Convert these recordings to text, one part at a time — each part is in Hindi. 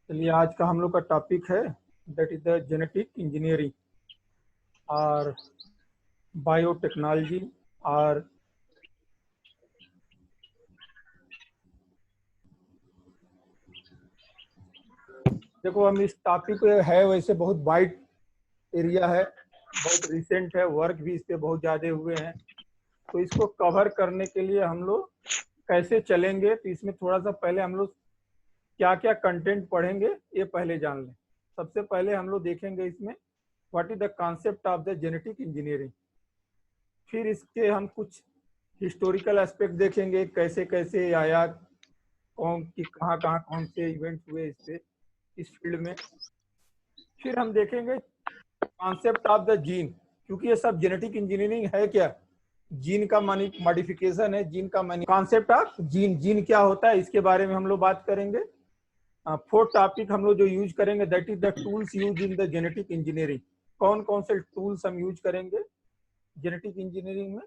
चलिए, आज का हम लोग का टॉपिक है that is the genetic engineering और बायोटेक्नोलॉजी। और देखो, हम इस टॉपिक पे है, वैसे बहुत वाइड एरिया है, बहुत रिसेंट है, वर्क भी इस पे बहुत ज़्यादा हुए हैं। तो इसको कवर करने के लिए हम लोग कैसे चलेंगे, तो इसमें थोड़ा सा पहले हम लोग क्या क्या कंटेंट पढ़ेंगे ये पहले जान लें। सबसे पहले हम लोग देखेंगे इसमें what is the concept of the genetic engineering. फिर इसके हम कुछ हिस्टोरिकल एस्पेक्ट देखेंगे, कैसे कैसे आया, कौन की कहाँ कहाँ कौन से इवेंट्स हुए इससे इस फील्ड में। फिर हम देखेंगे कॉन्सेप्ट ऑफ द जीन, क्योंकि ये सब जेनेटिक इंजीनियरिंग है क्या, जीन का मॉडिफिकेशन है, जीन का कॉन्सेप्ट ऑफ जीन, जीन क्या होता है इसके बारे में हम लोग बात करेंगे। फोर्थ टॉपिक हम लोग जो यूज करेंगे that is the tools use in the genetic engineering. कौन कौन से टूल्स हम यूज करेंगे जेनेटिक इंजीनियरिंग में,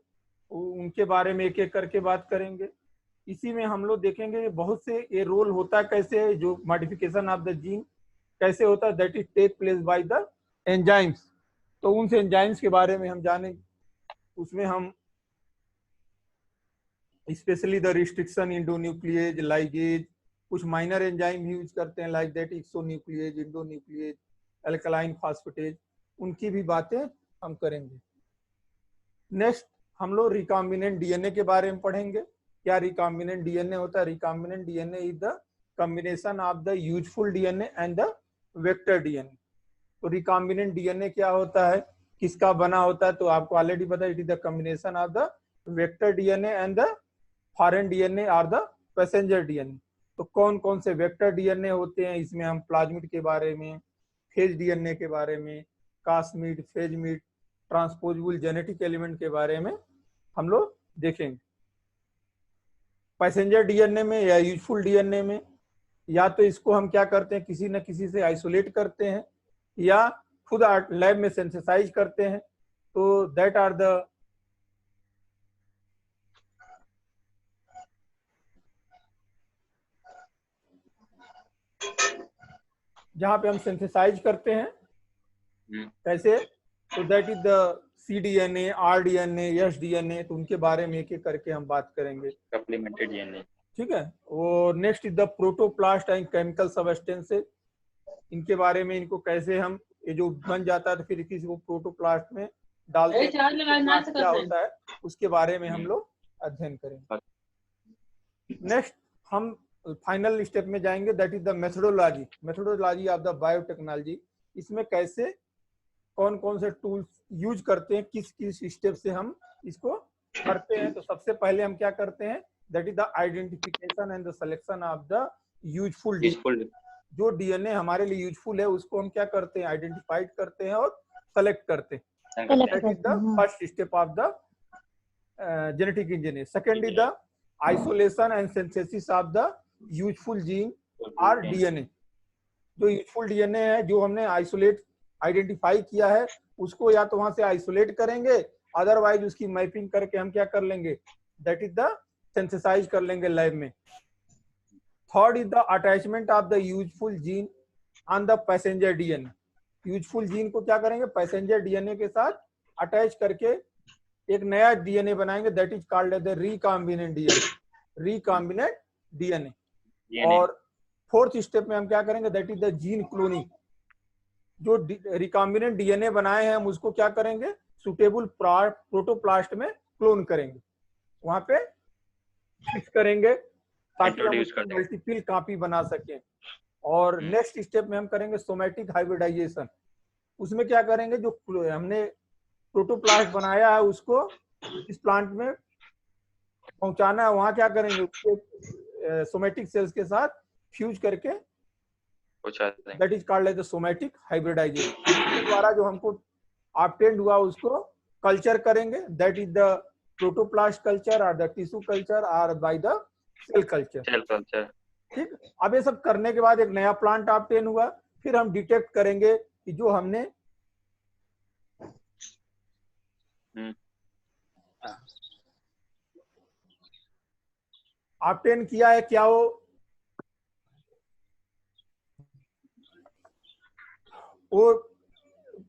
उनके बारे में एक एक करके बात करेंगे। इसी में हम लोग देखेंगे बहुत से ये रोल होता है, कैसे जो मॉडिफिकेशन ऑफ द जीन कैसे होता है, that is take place by the enzymes. तो उन एंजाइम्स के बारे में हम जानेंगे। उसमें हम स्पेशली द रिस्ट्रिक्शन इंडोन्यूक्लिएज लाइगेज, कुछ माइनर एंजाइम यूज करते हैं लाइक दैट एक्सोन्यूक्लिएज, इंडोन्यूक्लिएज, अल्कलाइन फास्फेटेज, उनकी भी बातें हम करेंगे। नेक्स्ट हम लोग रिकॉम्बिनेंट डीएनए के बारे में पढ़ेंगे। क्या रिकॉम्बिनेंट डीएनए होता है? Recombinant DNA is the combination of the useful DNA and the vector DNA. तो रिकॉम्बिनेंट डीएनए क्या होता है, किसका बना होता है, तो आपको ऑलरेडी पता है, it is the combination of the vector DNA and the foreign DNA और द पैसेंजर डीएनए। तो कौन कौन से वेक्टर डीएनए होते हैं, इसमें हम प्लाज्मिड के बारे में, फेज डीएनए के बारे में, कास्मिड, फेजमिड, ट्रांसपोजेबल जेनेटिक एलिमेंट के बारे में हम लोग देखेंगे। पैसेंजर डीएनए में या यूजफुल डीएनए में, या तो इसको हम क्या करते हैं, किसी न किसी से आइसोलेट करते हैं या खुद लैब में सिंथेसाइज करते हैं। तो दैट आर द जहां पे हम सिंथेसाइज करते हैं कैसे, तो that is the C DNA, R DNA, S DNA. तो उनके बारे में एक एक करके हम बात करेंगे। सप्लीमेंटेड डीएनए, ठीक है। और next is the protoplast and chemical substances. इनके बारे में, इनको कैसे हम, ये जो बन जाता है तो फिर किसी को प्रोटोप्लास्ट में डालते हैं, प्रोटोप्लास्ट क्या होता है उसके बारे में हम लोग अध्ययन करेंगे। नेक्स्ट हम फाइनल स्टेप में जाएंगे, that is the methodology, methodology of the biotechnology. इसमें कैसे कौन कौन से टूल्स यूज करते हैं, किस किस स्टेप से हम इसको करते हैं। तो सबसे पहले हम क्या करते हैं, that is the identification and the selection of the useful DNA. जो डीएनए हमारे लिए यूजफुल है उसको हम क्या करते हैं, आइडेंटिफाइड करते हैं और सेलेक्ट करते हैं। That is the first step of the genetic engineering. Second is the isolation and synthesis of the useful gene और डीएनए। जो यूजफुल डीएनए है, जो हमने आइसोलेट आइडेंटिफाई किया है, उसको या तो वहां से आइसोलेट करेंगे, अदरवाइज उसकी मैपिंग करके हम क्या कर लेंगे, दैट इज द सिंथेसाइज कर लेंगे लैब में। Third is the attachment of the useful gene on the passenger DNA. Useful gene को क्या करेंगे, पैसेंजर डीएनए के साथ अटैच करके एक नया डीएनए बनाएंगे, that is called the recombinant DNA, recombinant DNA. और फोर्थ स्टेप में हम क्या करेंगे, that is the gene cloning. जो रिकॉम्बिनेंट डीएनए बनाए हैं हम उसको क्या करेंगे, सुटेबल प्रोटोप्लास्ट में क्लोन करेंगे, वहां पे फिक्स करेंगे ताकि हम उसकी मल्टीपल कॉपी बना सकें। और नेक्स्ट स्टेप में हम करेंगे सोमैटिक हाइब्रिडाइजेशन। उसमें क्या करेंगे, जो हमने प्रोटोप्लास्ट बनाया है उसको इस प्लांट में पहुंचाना है, वहां क्या करेंगे, उसको सोमैटिक सेल्स के साथ फ्यूज करके, that is called the somatic hybridization. इसके द्वारा जो हमको ऑब्टेन्ड हुआ उसको कल्चर करेंगे, that is the protoplast culture और द टिश्यू कल्चर और बाय द सेल कल्चर। ठीक। अब ये सब करने के बाद एक नया प्लांट ऑब्टेन हुआ, फिर हम डिटेक्ट करेंगे कि जो हमने ऑब्टेन किया है क्या वो वो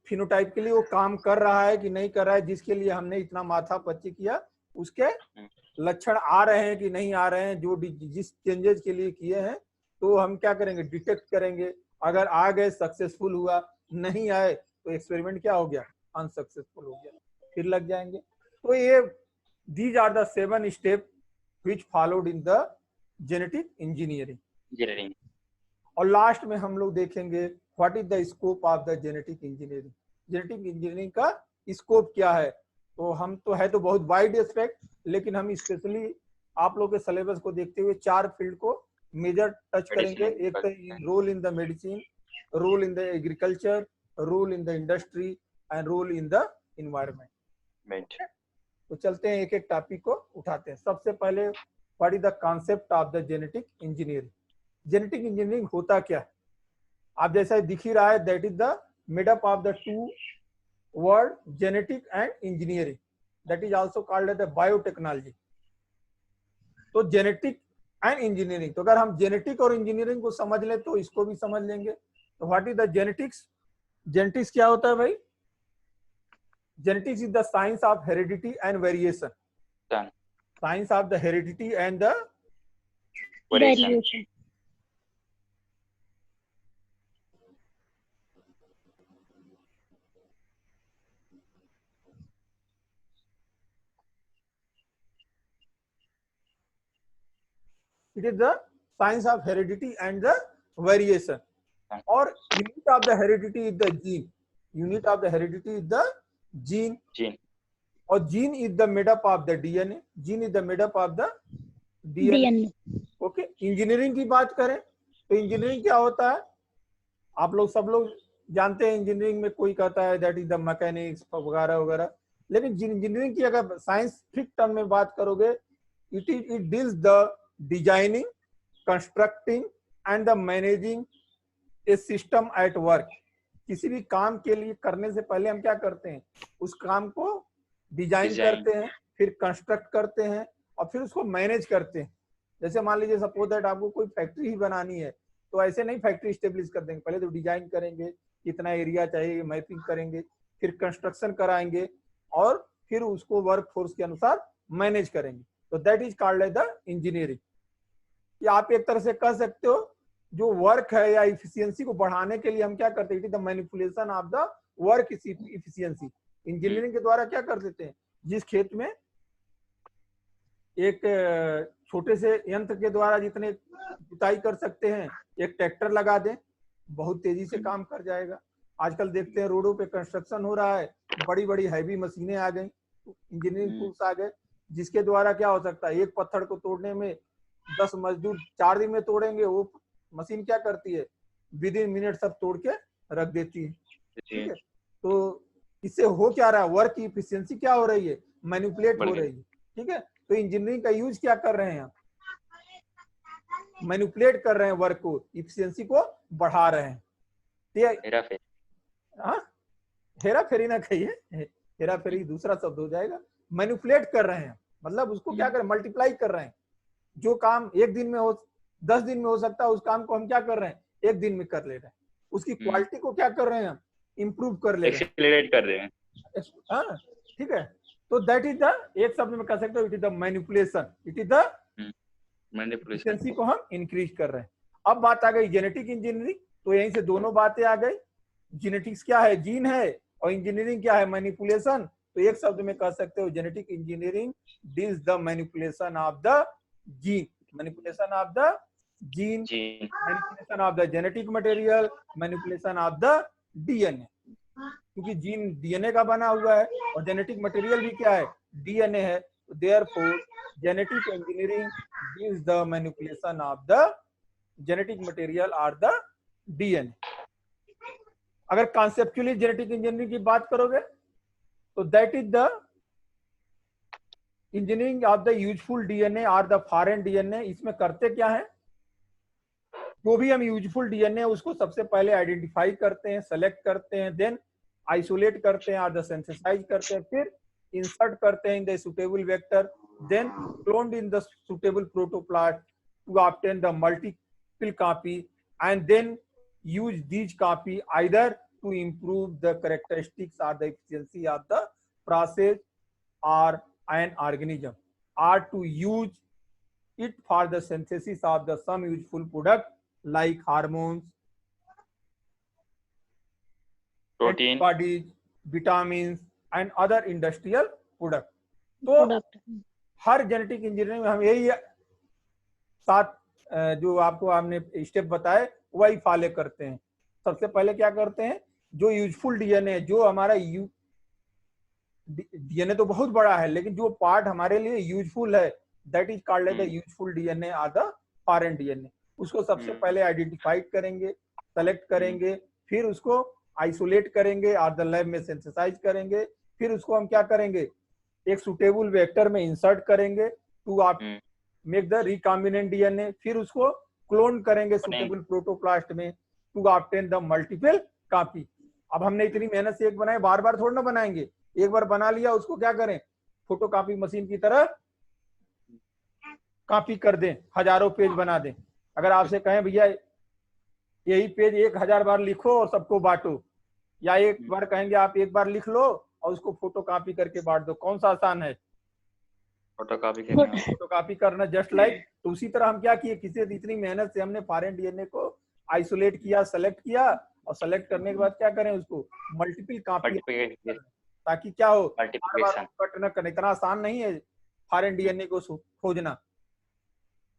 फिनोटाइप के लिए वो काम कर रहा है कि नहीं कर रहा है, जिसके लिए हमने इतना माथा पच्ची किया, उसके लक्षण आ रहे हैं कि नहीं आ रहे हैं, जो जिस चेंजेस के लिए किए हैं, तो हम क्या करेंगे, डिटेक्ट करेंगे। अगर आ गए सक्सेसफुल हुआ, नहीं आए तो एक्सपेरिमेंट क्या हो गया, अनसक्सेसफुल हो गया, फिर लग जाएंगे। तो ये these are the 7 step which followed in the genetic engineering। और लास्ट में हम लोग देखेंगे what is the scope of the genetic engineering. Genetic engineering का स्कोप क्या है। तो हम तो है तो बहुत वाइड एस्पेक्ट, लेकिन हम स्पेशली आप लोग के सिलेबस को देखते हुए 4 फील्ड को मेजर टच करेंगे। एक तो role in the medicine, role in the agriculture, role in the industry and role in the environment. तो चलते हैं एक एक टॉपिक को उठाते हैं। सबसे पहले what is the concept of the genetic engineering. Genetic engineering होता क्या है, आप जैसा दिख ही रहा है, that is the made up of the 2 word genetic and engineering, that is also called the biotechnology. तो जेनेटिक एंड इंजीनियरिंग, तो अगर हम जेनेटिक और इंजीनियरिंग को समझ लें तो इसको भी समझ लेंगे। तो what is the genetics. Genetics क्या होता है भाई, genetics is the science of heredity and variation। Science of the heredity and the variation। It is the science of heredity and the variation। और unit of the heredity is the gene। Unit of the heredity is the gene। और gene is the made up of the DNA। Gene is the made up of the DNA। Okay. Engineering की बात करें तो इंजीनियरिंग क्या होता है, आप लोग सब लोग जानते हैं। इंजीनियरिंग में कोई कहता है दैट इज द मैकेनिक्स वगैरह वगैरह, लेकिन इंजीनियरिंग की अगर साइंटिफिक टर्म में बात करोगे, it deals the designing, constructing and the managing A system at work. किसी भी काम के लिए करने से पहले हम क्या करते हैं, उस काम को डिजाइन करते हैं, फिर कंस्ट्रक्ट करते हैं और फिर उसको मैनेज करते हैं। जैसे मान लीजिए सपोज दैट आपको कोई फैक्ट्री ही बनानी है, तो ऐसे नहीं फैक्ट्री स्टेब्लिश कर देंगे, पहले तो डिजाइन करेंगे, कितना एरिया चाहिए मैपिंग करेंगे, फिर कंस्ट्रक्शन कराएंगे और फिर उसको वर्क फोर्स के अनुसार मैनेज करेंगे। तो that is called the engineering. या आप एक तरह से कह सकते हो जो वर्क है या इफिशियंसी को बढ़ाने के लिए हम क्या करते हैं, it is the manipulation of the work efficiency. Engineering के द्वारा क्या कर देते हैं, जिस खेत में एक छोटे से यंत्र के द्वारा जितने जुताई कर सकते हैं, एक ट्रैक्टर लगा दें, बहुत तेजी से काम कर जाएगा। आजकल देखते हैं रोडों पे कंस्ट्रक्शन हो रहा है, बड़ी बड़ी हैवी मशीनें आ गई, इंजीनियरिंग टूल्स आ गए, जिसके द्वारा क्या हो सकता है, एक पत्थर को तोड़ने में 10 मजदूर 4 दिन में तोड़ेंगे, वो मशीन क्या करती है, विद इन मिनट सब तोड़ के रख देती है। ठीक है, तो इससे हो क्या रहा है, वर्क की इफिशियंसी क्या हो रही है, मैनिपुलेट हो रही है। ठीक है, तो इंजीनियरिंग का यूज क्या कर रहे हैं, मैनिपुलेट कर रहे हैं, वर्क को, इफिशियंसी को बढ़ा रहे हैं। हेरा फेरी ना कहिए, हेरा फेरी दूसरा शब्द हो जाएगा। मैनिपुलेट कर रहे हैं मतलब उसको क्या कर, मल्टीप्लाई कर रहे हैं। जो काम एक दिन में हो 10 दिन में हो सकता है, उस काम को हम क्या कर रहे हैं, एक दिन में कर ले रहे हैं। उसकी क्वालिटी को क्या कर रहे हैं, हम इम्प्रूव कर ले रहे हैं, एक्सेलरेट कर रहे हैं। हाँ ठीक है, तो दैट इज द, एक शब्द में कह सकते हो, it is the manipulation, it is the manipulation को हम इंक्रीज कर रहे हैं। अब बात आ गई जेनेटिक इंजीनियरिंग, तो यहीं से दोनों बातें आ गई। जेनेटिक्स क्या है, जीन है, और इंजीनियरिंग क्या है, मैनिपुलेशन। तो एक शब्द में कह सकते हो, genetic engineering deals the manipulation of the gene, manipulation of the gene, manipulation of the genetic material, manipulation of the DNA. क्योंकि जीन डीएनए का बना हुआ है और जेनेटिक मटेरियल भी क्या है, डीएनए है। Therefore genetic engineering deals the manipulation of the genetic material और द डीएनए। अगर कॉन्सेप्चुअली जेनेटिक इंजीनियरिंग की बात करोगे तो that is the engineering of the useful DNA और द फॉरेन डीएनए। इसमें करते क्या है, जो भी हम यूजफुल डीएनए उसको सबसे पहले आइडेंटिफाई करते हैं, सेलेक्ट करते हैं, देन आइसोलेट करते हैं और द सिंथेसाइज करते हैं, फिर इंसर्ट करते हैं in the suitable vector, then cloned in the suitable protoplast to obtain the multiple copy, and then use these copy either to improve the characteristics or the efficiency of the process or an organism, or to use it for the synthesis of the some useful product like hormones, protein, antibodies, vitamins and other industrial product. तो हर जेनेटिक इंजीनियरिंग में हम यही 7 जो आपको हमने स्टेप बताए वही फॉलो करते हैं। सबसे पहले क्या करते हैं, जो यूजफुल डीएनए, जो हमारा डीएनए तो बहुत बड़ा है, लेकिन जो पार्ट हमारे लिए यूजफुल है, that is called the useful DNA और द फॉरेन डीएनए। उसको सबसे पहले आइडेंटिफाइड करेंगे, सेलेक्ट करेंगे, फिर उसको आइसोलेट करेंगे और द लैब में सिंथेसाइज करेंगे। फिर उसको हम क्या करेंगे, एक सुटेबल वेक्टर में इंसर्ट करेंगे टू आप मेक द रिकॉम्बिनेंट डीएनए। फिर उसको क्लोन करेंगे सुटेबल प्रोटोप्लास्ट में to obtain the multiple copy. अब हमने इतनी मेहनत से एक बनाए, बार बार थोड़ा ना बनाएंगे, एक बार बना लिया उसको क्या करें, फोटोकॉपी मशीन की तरह कॉपी कर दें, हजारों पेज बना दें। अगर आपसे कहें भैया यही पेज 1000 बार लिखो और सबको बांटो, या एक बार कहेंगे आप एक बार लिख लो और उसको फोटोकॉपी करके बांट दो, कौन सा आसान है? फोटोकॉपी करना जस्ट लाइक। तो उसी तरह हम क्या किए, किसी इतनी मेहनत से हमने फॉरेन डीएनए को आइसोलेट किया, सेलेक्ट किया, और सेलेक्ट करने के बाद क्या करें, उसको मल्टीपल कॉपी, ताकि क्या हो, बार बार कट न करना। इतना आसान नहीं है फॉरेन डीएनए को खोजना,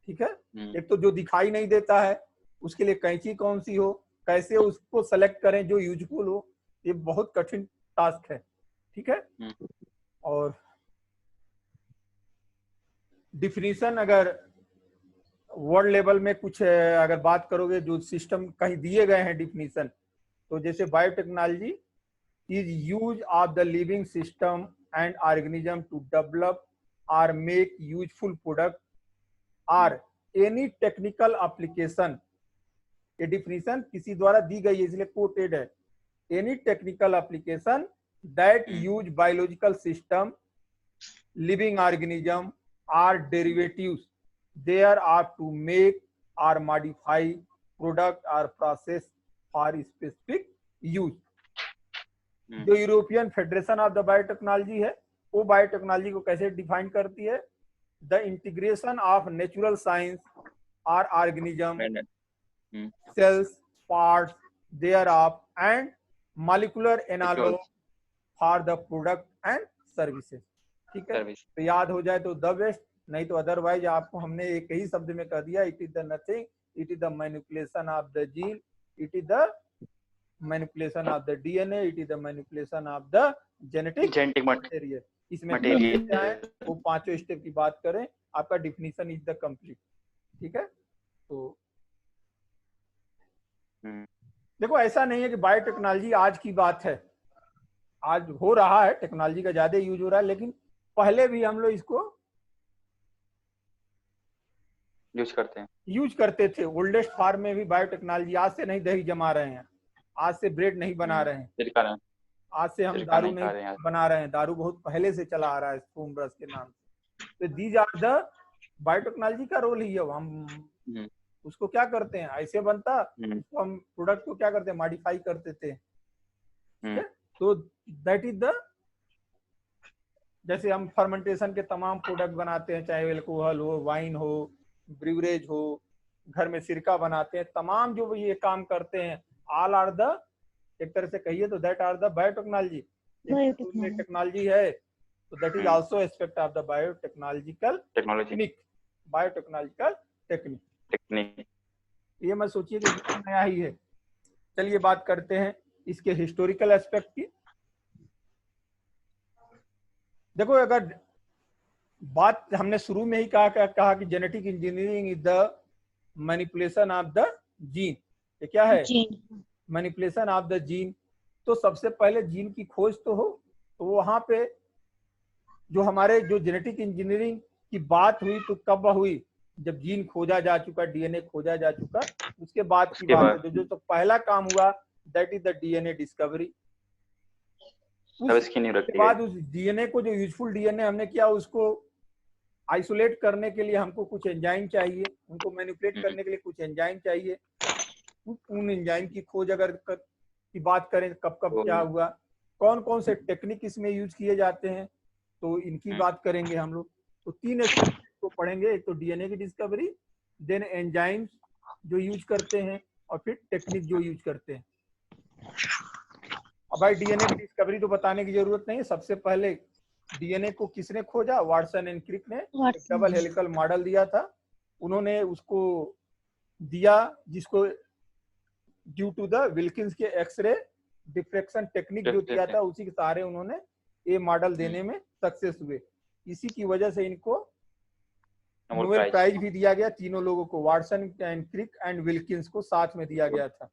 ठीक है। एक तो जो दिखाई नहीं देता है, उसके लिए कैंची कौन सी हो, कैसे उसको सेलेक्ट करें जो यूजफुल हो, ये बहुत कठिन टास्क है, ठीक है। और डिफिनीशन अगर वर्ल्ड लेवल में कुछ अगर बात करोगे, जो सिस्टम कहीं दिए गए हैं डिफिनीशन, तो जैसे biotechnology is use of the living system and organism to develop और मेक यूजफुल प्रोडक्ट और एनी टेक्निकल एप्लीकेशन। ये डिफिनीशन किसी द्वारा दी गई है, इसलिए कोटेड है। Any technical application that use biological system, living organism or derivatives thereof to make or modify product or process for specific use। जो European federation of the biotechnology है, वो बायोटेक्नोलॉजी को कैसे डिफाइन करती है, the integration of natural science और organism, cells, parts thereof and molecular analog for the product and services। ठीक है, तो याद हो जाए तो द बेस्ट, नहीं तो अदरवाइज आपको हमने एक ही शब्द में कह दिया, it is the nothing, it is the manipulation of the gene, it is the manipulation of the DNA, it is the manipulation of the genetic material. इसमें वो 5 स्टेप की बात करें, आपका डिफिनीशन इज द कंप्लीट, ठीक है। तो देखो, ऐसा नहीं है कि बायोटेक्नोलॉजी आज की बात है, आज हो रहा है, टेक्नोलॉजी का ज्यादा यूज हो रहा है, लेकिन पहले भी हम लोग इसको यूज करते थे। ओल्डेस्ट फार्म में भी बायोटेक्नोलॉजी, आज से नहीं दही जमा रहे हैं, आज से ब्रेड नहीं बना रहे हैं, आज से हम दारू नहीं बना रहे हैं, दारू बहुत पहले से चला आ रहा है स्पून ब्रश के नाम से। तो दीज आर द बायोटेक्नोलॉजी का रोल ही है। हम उसको क्या करते हैं, ऐसे बनता, उसको हम प्रोडक्ट को क्या करते हैं, मॉडिफाई करते थे। तो दैट इज द, जैसे हम फर्मेंटेशन के तमाम प्रोडक्ट बनाते हैं, चाहे अल्कोहल हो, वाइन हो, ब्रिवरेज हो, घर में सिरका बनाते हैं, तमाम जो ये काम करते हैं, ऑल आर द, एक तरह से कहिए तो that are the biotechnology. Technology है तो that is also aspect of the biotechnological technique, biotechnological technique. ये मत सोचिए कि नया ही है। चलिए बात करते हैं इसके हिस्टोरिकल एस्पेक्ट की। देखो, अगर बात हमने शुरू में ही कहा कि genetic engineering is the manipulation of the gene. ये क्या है, मैनिपुलेशन ऑफ द जीन। तो सबसे पहले जीन की खोज तो हो, तो वहां पे जो हमारे जो जेनेटिक इंजीनियरिंग की बात हुई तो कब हुई, जब जीन खोजा जा चुका, डीएनए खोजा जा चुका, उसके बाद की बात है। जो तो पहला काम हुआ that is the DNA discovery. उसके बाद उस डीएनए को, जो यूजफुल डीएनए हमने किया, उसको आइसोलेट करने के लिए हमको कुछ एंजाइम चाहिए, उनको मैनिपुलेट करने के लिए कुछ एंजाइम चाहिए। उन एंजाइम की खोज अगर की बात करें, कब कब क्या हुआ, कौन कौन से टेक्निक इसमें यूज किए जाते हैं, तो इनकी बात करेंगे हम लोग। तो 3 एस्पेक्ट को पढ़ेंगे, एक तो डीएनए की डिस्कवरी, देन एंजाइम्स जो यूज करते हैं, और फिर टेक्निक जो यूज करते हैं। अब भाई डीएनए की डिस्कवरी तो बताने की जरूरत नहीं है। सबसे पहले डीएनए को किसने खोजा? वाटसन एंड क्रिक ने डबल हेलिकल मॉडल दिया था। उन्होंने उसको दिया जिसको ड्यू टू द विल्किंस के एक्सरे डिफ्रेक्शन टेक्निक जो किया था, उसी के सहारे उन्होंने ये मॉडल देने में सक्सेस हुए। इसी की वजह से इनको नोबेल प्राइज भी दिया गया, तीनों लोगों को, Watson and Crick and Wilkins को साथ में दिया गया था।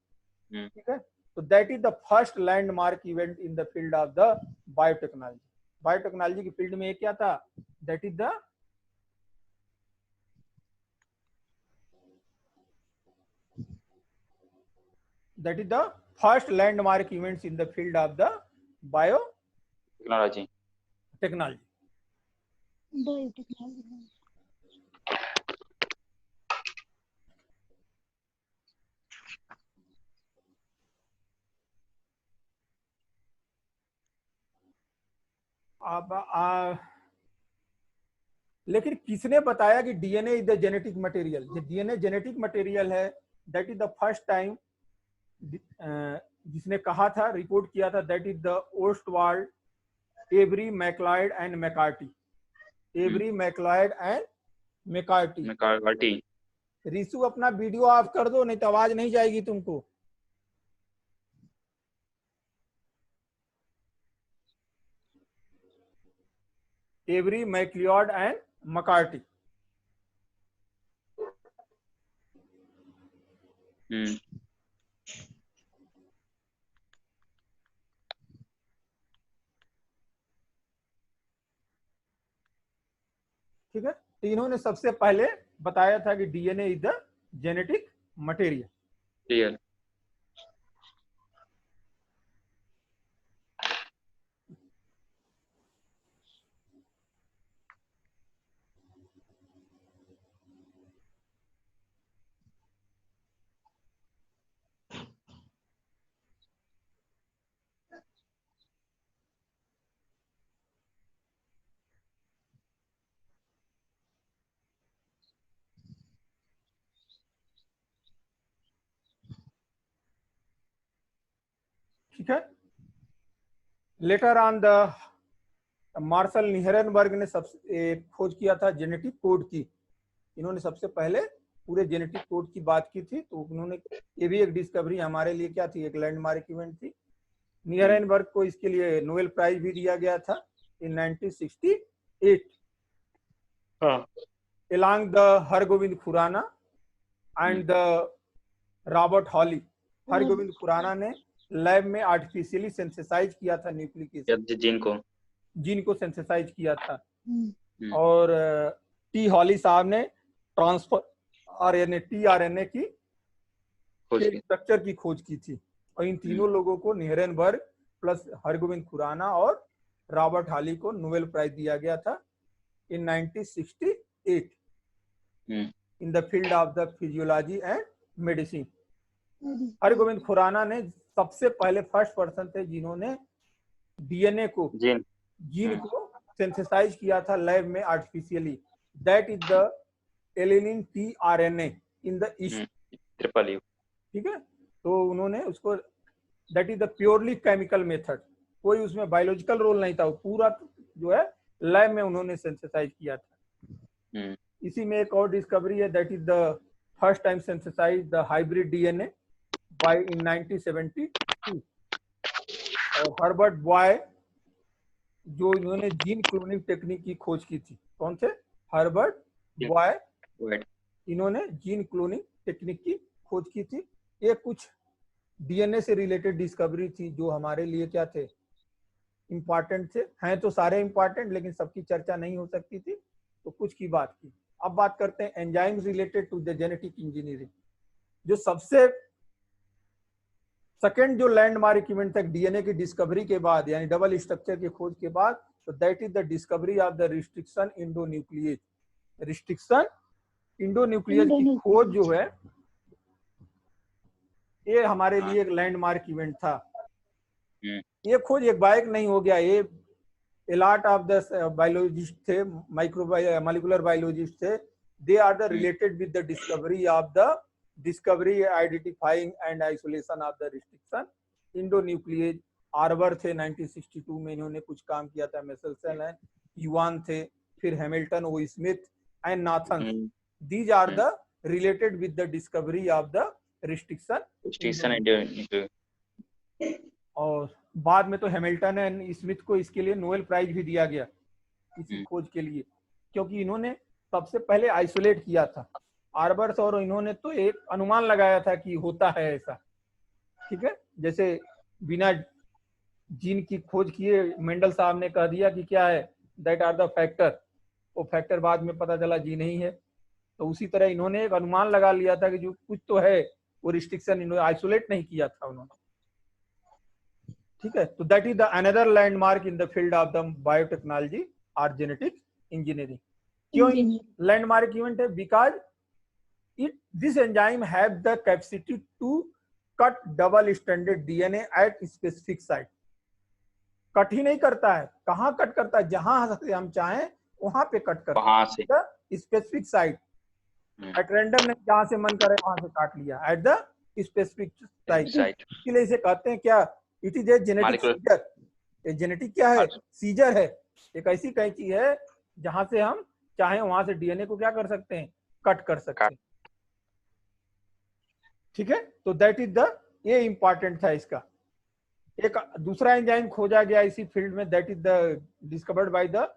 ठीक है, तो that is the first landmark event in the field of the biotechnology. Biotechnology की फील्ड में ये क्या था? That is the first landmark events in the field of the biotechnology. अब लेकिन किसने बताया कि DNA is the genetic material? ये डीएनए जेनेटिक मटेरियल है, that is the first time जिसने कहा था, रिपोर्ट किया था, that is the Ostwald, every, MacLeod and McCarthy. Every, MacLeod and McCarthy. Risu अपना वीडियो ऑफ कर दो, नहीं तो आवाज नहीं जाएगी तुमको। Avery, MacLeod and McCarty. ठीक है, तो इन्होंने सबसे पहले बताया था कि DNA is the genetic material. ठीक है, later on the Marshall Nirenberg ने सबसे खोज किया था जेनेटिक कोड की। इन्होंने सबसे पहले पूरे जेनेटिक कोड की बात की थी, तो उन्होंने, ये भी एक डिस्कवरी हमारे लिए क्या थी, एक लैंडमार्क इवेंट थी। निहरेनबर्ग को इसके लिए नोबेल प्राइज भी दिया गया था in 1968 along the Hargobind Khorana and the Robert Holley. Hargobind Khorana ने लैब में आर्टिफिशियली सिंथेसाइज किया था न्यूक्लिक एसिड, जीन को सिंथेसाइज किया था, और टी हॉली साहब ने ट्रांसफर आरएनए, टीआरएनए की स्ट्रक्चर की खोज की थी। और इन तीनों लोगों को, निहरेनबर्ग प्लस हरगोविंद खुराना और रॉबर्ट हॉली को नोबेल प्राइज दिया गया था in 1968 in the field of the physiology and medicine. Hargobind Khorana ने सबसे पहले फर्स्ट पर्सन थे जिन्होंने डीएनए को, जीन को सिंथेसाइज किया था लैब में artificially. That is the alanine tRNA in the east. ठीक है, तो उन्होंने उसको, that is the purely chemical method, कोई उसमें बायोलॉजिकल रोल नहीं था, पूरा जो है लैब में उन्होंने सिंथेसाइज किया था। इसी में एक और डिस्कवरी है, that is the first time synthesise the hybrid DNA by in 1972। और हर्बर्ट बॉय, जो इन्होंने जीन क्लोनिंग टेक्निक की खोज की थी। कौन थे? हर्बर्ट बॉय, इन्होंने जीन क्लोनिंग टेक्निक की खोज की थी। ये कुछ डीएनए से रिलेटेड डिस्कवरी थी जो हमारे लिए क्या थे, इंपॉर्टेंट थे। हैं तो सारे इंपॉर्टेंट, लेकिन सबकी चर्चा नहीं हो सकती थी, तो कुछ की बात की। अब बात करते हैं enzymes related to the genetic engineering. जो सबसे सेकेंड जो लैंडमार्क इवेंट तक डीएनए की डिस्कवरी के बाद, यानी डबल स्ट्रक्चर की खोज के बाद, तो that is the discovery of the restriction endonuclease. Restriction endonuclease की खोज जो है, ये हमारे लिए एक लैंडमार्क इवेंट था। ये खोज एक बाइक नहीं हो गया, ये a lot of the biologists थे, molecular biologists थे, they are the related with the discovery, identifying and isolation of the restriction endonuclease. Arbor थे 1962 में, इन्होंने कुछ काम किया था, मेसेल्सन एंड युवान थे, फिर Hamilton, O Smith and Nathan, these are the related with the discovery of the restriction. और बाद में तो हैमिल्टन एंड स्मिथ को इसके लिए नोबेल प्राइज भी दिया गया इसी खोज के लिए, क्योंकि इन्होंने सबसे पहले आइसोलेट किया था आर्बर्स, और इन्होंने तो एक अनुमान लगाया था कि होता है ऐसा, ठीक है। जैसे बिना जीन की खोज किए मेंडल साहब ने कह दिया कि क्या है, दैट आर द फैक्टर, वो फैक्टर बाद में पता चला जी नहीं है। तो उसी तरह इन्होंने एक अनुमान लगा लिया था कि जो कुछ तो है, वो रिस्ट्रिक्शन इन्होंने आइसोलेट नहीं किया था उन्होंने, ठीक है। तो that is the another landmark in the field of the biotechnology और जेनेटिक इंजीनियरिंग। क्यों लैंडमार्क इवेंट है? Because this enzyme have the capacity to cut double stranded DNA at specific site. Cut ही नहीं करता है, कहाँ कट करता है? जहां से हम चाहें वहां पे कट करता है, स्पेसिफिक साइट, एट रैंडम नहीं, जहां से मन करे वहां से काट लिया, एट द स्पेसिफिक साइट। इसलिए इसे कहते हैं क्या? It is a genetic scissor. ये जेनेटिक क्या है? सीजर है। एक ऐसी कैंची है जहां से हम चाहे वहां से डीएनए को क्या कर सकते हैं? कट कर सकते हैं, ठीक है। तो दैट इज द, ये इंपॉर्टेंट था इसका। एक दूसरा एंजाइम खोजा गया इसी फील्ड में, that is the discovered by the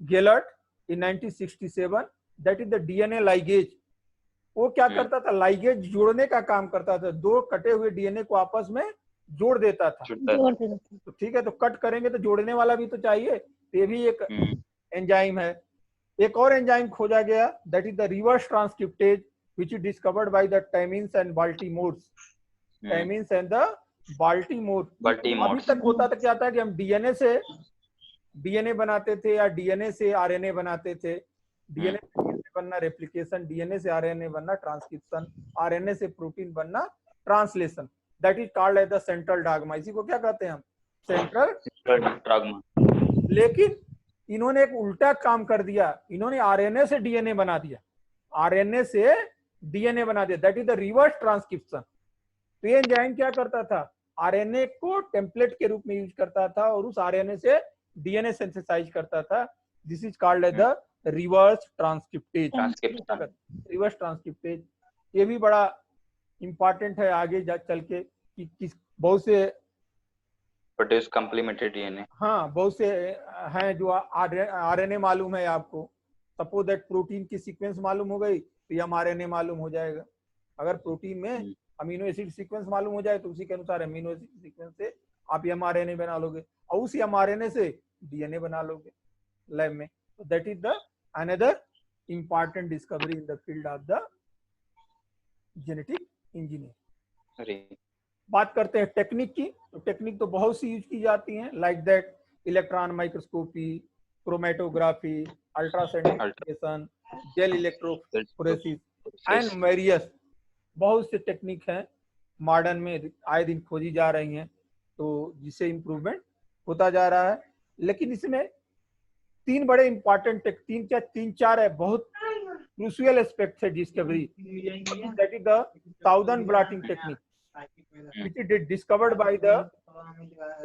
Gellert in 1967, that is the DNA ligase. वो क्या करता था? लाइगेज जोड़ने का काम करता था, दो कटे हुए डीएनए को आपस में जोड़ देता था। तो ठीक है, तो कट करेंगे तो जोड़ने वाला भी तो चाहिए, तो ये भी एक एंजाइम है। एक और एंजाइम खोजा गया, that is the reverse transcriptase, which is discovered by the Temins and Baltimores. Temins and the Baltimore. अभी तक होता था क्या था कि हम डीएनए से डीएनए बनाते थे या डीएनए से आरएनए बनाते थे। डीएनए से डीएनए बनना रेप्लिकेशन, डीएनए से आरएनए बनना ट्रांसक्रिप्शन, आरएनए से प्रोटीन बनना translation. That is called as the central dogma. इसी को क्या कहते हैं हम? Central dogma. लेकिन इन्होंने एक उल्टा काम कर दिया, इन्होंने आरएनए से डीएनए बना दिया, आरएनए से डीएनए बना दिया, that is the reverse transcription. तो ये एंजाइम क्या करता था? आरएनए को टेम्पलेट के रूप में यूज करता था और उस आरएनए से डीएनए सिंथेसाइज करता था। This is called as the reverse transcriptase. Reverse transcriptase ये भी बड़ा इंपॉर्टेंट है आगे चल के कि किस बहुत से प्रोड्यूस कॉम्प्लीमेंट्री डीएनए। हाँ, बहुत से हैं जो आरएनए मालूम है आपको। सपोज दैट प्रोटीन की सीक्वेंस मालूम हो गई तो ये आरएनए मालूम हो जाएगा। अगर प्रोटीन में अमीनो एसिड सीक्वेंस मालूम हो जाए तो उसी के अनुसार अमीनो एसिड सीक्वेंस से आप एमआरएनए बना लोगे और उसी एमआरएनए से डीएनए बना लोगे लैब में। तो that is the another important discovery in the field of the genetic engineer. बात करते हैं टेक्निक की, तो टेक्निक तो बहुत सी यूज की जाती हैं, like that electron microscopy, chromatography, ultrasonic, gel electrophoresis and various बहुत से टेक्निक हैं मॉडर्न में आए दिन खोजी जा रही हैं, तो जिससे इम्प्रूवमेंट होता जा रहा है। लेकिन इसमें तीन बड़े इंपॉर्टेंट तीन चार है बहुत क्रूशियल एस्पेक्ट है discovery. That is the Southern blotting technique, which is discovered by the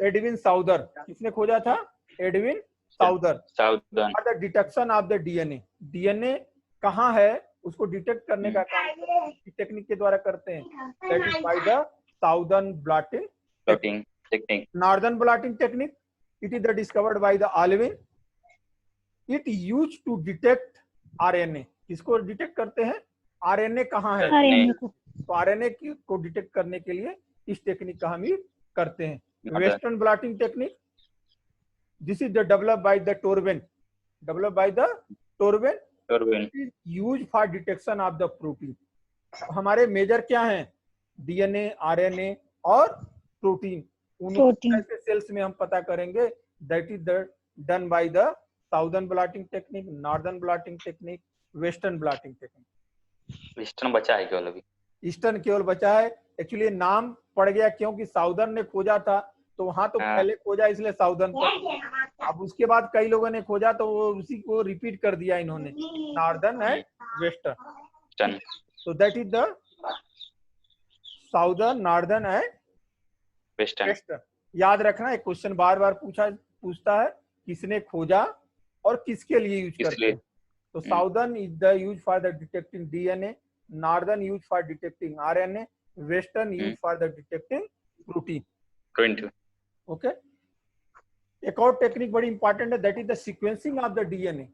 Edwin Southern. किसने खोजा था? Edwin Southern. और the detection of the DNA, DNA कहाँ है उसको डिटेक्ट करने का काम इस टेक्निक के द्वारा करते हैं। That is by the Southern blotting technique. Northern blotting technique, it is the discovered by the Alwine. It use to detect RNA. किसको डिटेक्ट करते हैं? आरएनए कहाँ है, तो आरएनए को डिटेक्ट करने के लिए इस टेक्निक का हम यूज करते हैं। Western blotting technique, this is the developed by the Towbin, use for detection of the protein. हमारे मेजर क्या हैं? डीएनए, आरएनए और प्रोटीन। ऐसे सेल्स में हम पता करेंगे। That is the done by the Southern blotting technique, northern blotting technique, western blotting technique. Eastern बचा है केवल अभी, ईस्टर्न केवल बचा है। एक्चुअली नाम पड़ गया क्योंकि साउदर्न ने खोजा था तो वहां तो हाँ। पहले खोजा इसलिए साउदर्न पर, अब उसके बाद कई लोगों ने खोजा तो वो उसी को रिपीट कर दिया इन्होंने, नॉर्दर्न एंड वेस्टर्न। Done. तो that is the southern, northern and Western. Western. याद रखना, एक क्वेश्चन बार बार पूछता है किसने खोजा और किसके लिए यूज करते इसलिए हैं। तो southern is the use for the detecting DNA, northern use for detecting RNA, western use for the detecting protein. 20. Okay. एक और टेक्निक बड़ी इंपॉर्टेंट है, that is the sequencing of the DNA.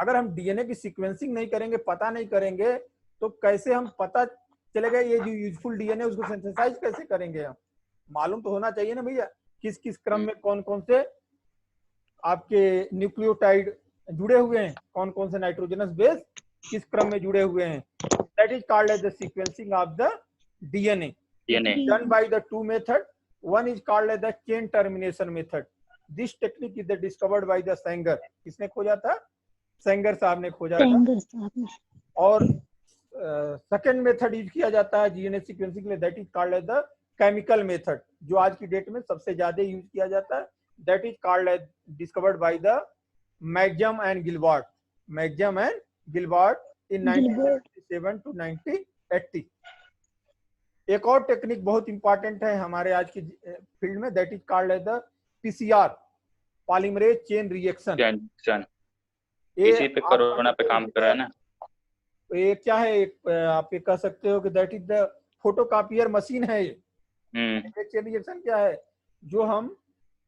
अगर हम डीएनए की सीक्वेंसिंग नहीं करेंगे, पता नहीं करेंगे, तो कैसे हम पता चलेगा ये जो यूजफुल डीएनए उसको सिंथेसाइज कैसे करेंगे हम? मालूम तो होना चाहिए ना भैया, किस किस क्रम में कौन कौन से आपके न्यूक्लियोटाइड जुड़े हुए हैं, कौन कौन से नाइट्रोजनस बेस किस क्रम में जुड़े हुए हैं। That is called as the sequencing of the DNA. DNA. Done by the two method. One is called as the chain termination method. This technique is discovered by the Sanger. किसने खोजा था? सेंगर साहब ने खोजा था। और सेकंड मेथड यूज किया जाता है डीएनए सीक्वेंसिंग के लिए, that is called as the chemical method, जो आज की डेट में सबसे ज्यादा यूज किया जाता है। That is called as discovered by the Maxam and Gilbert. Maxam and Gilbert in 1977 to 1980। एक और टेक्निक बहुत इंपॉर्टेंट है हमारे आज की फील्ड में, that is called as the PCR, polymerase chain reaction. इसी पे कोरोना पे काम कर रहा है ना। ये क्या है, आप ये कह सकते हो कि that is the photocopier machine है ये। चेन रिएक्शन क्या है? जो हम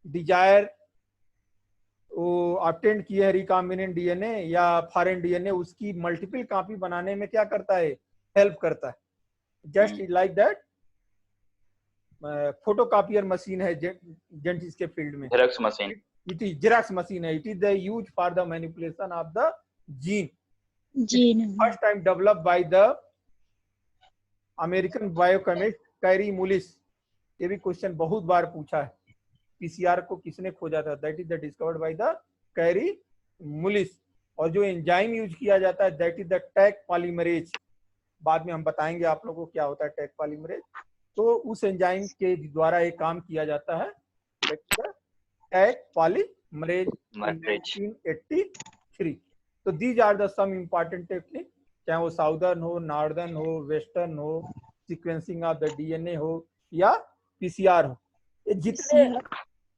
डिजायर वो ऑब्टेंड किए है रिकॉम्बिनेंट डीएनए या फॉरेन डीएनए, उसकी मल्टीपल कॉपी बनाने में क्या करता है? हेल्प करता है। Just like that photocopier machine है जेनेटिक्स के फील्ड में। Xerox machine. It is xerox machine है। It is the use for the manipulation of the gene. First time develop by the American biochemist Kary Mullis. ये भी क्वेश्चन बहुत बार पूछा है, पीसीआर को किसने खोजा था? That is the discovered by the carry मुलिस। और जो एंजाइम यूज किया जाता है that is the tag polymerase. बाद में हम बताएंगे आप लोगों को क्या होता है टैग पॉलीमरेज। तो उस एंजाइम के द्वारा एक काम किया जाता है, टैग पॉलीमरेज 1983। तो these are the some important technique, चाहे वो साउदर्न हो, नॉर्दर्न हो, वेस्टर्न हो, सीक्वेंसिंग ऑफ द डीएनए हो या पीसीआर हो। ये जितने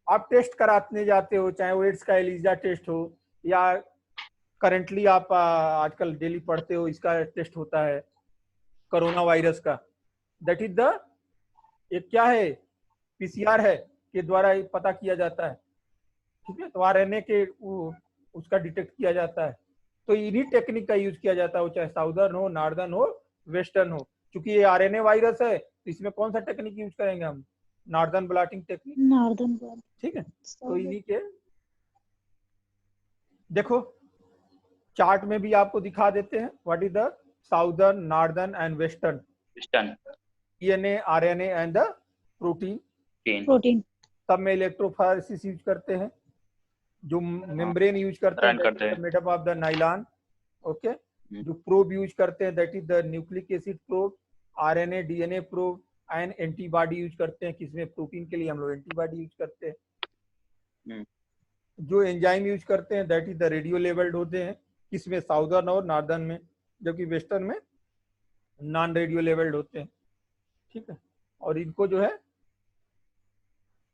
आप टेस्ट कराने जाते हो, चाहे वो एड्स का एलिजा टेस्ट हो या करंटली आप आजकल डेली पढ़ते हो इसका टेस्ट होता है कोरोना वायरस का, दैट इज द एक क्या है? पीसीआर है, के द्वारा पता किया जाता है। ठीक है, तो आरएनए के उसका डिटेक्ट किया जाता है। तो इन्हीं टेक्निक का यूज किया जाता है, वो चाहे साउदर्न हो, नॉर्दर्न हो, वेस्टर्न हो। क्योंकि ये आरएनए वायरस है तो इसमें कौन सा टेक्निक यूज करेंगे हम? Northern blotting technique. नॉर्दर्न। ठीक है, तो इन्हीं के देखो चार्ट में भी आपको दिखा देते हैं what is the southern, northern and western DNA, RNA and the protein. सब में इलेक्ट्रोफोरेसिस यूज करते हैं। जो मेम्ब्रेन यूज करते हैं made up of the nylon. Okay. जो प्रोब यूज करते हैं that is the nucleic acid probe, RNA DNA probe and antibody use करते हैं। किसमें? प्रोटीन के लिए हम लोग एंटीबॉडी यूज करते हैं। जो एंजाइम यूज करते हैं that is the radio labelled होते हैं। किसमें? साउदर्न और नॉर्दर्न में, जबकि वेस्टर्न में नॉन रेडियो लेवल्ड होते हैं। ठीक है, और इनको जो है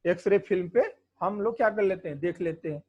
एक्सरे फिल्म पे हम लोग क्या कर लेते हैं? देख लेते हैं।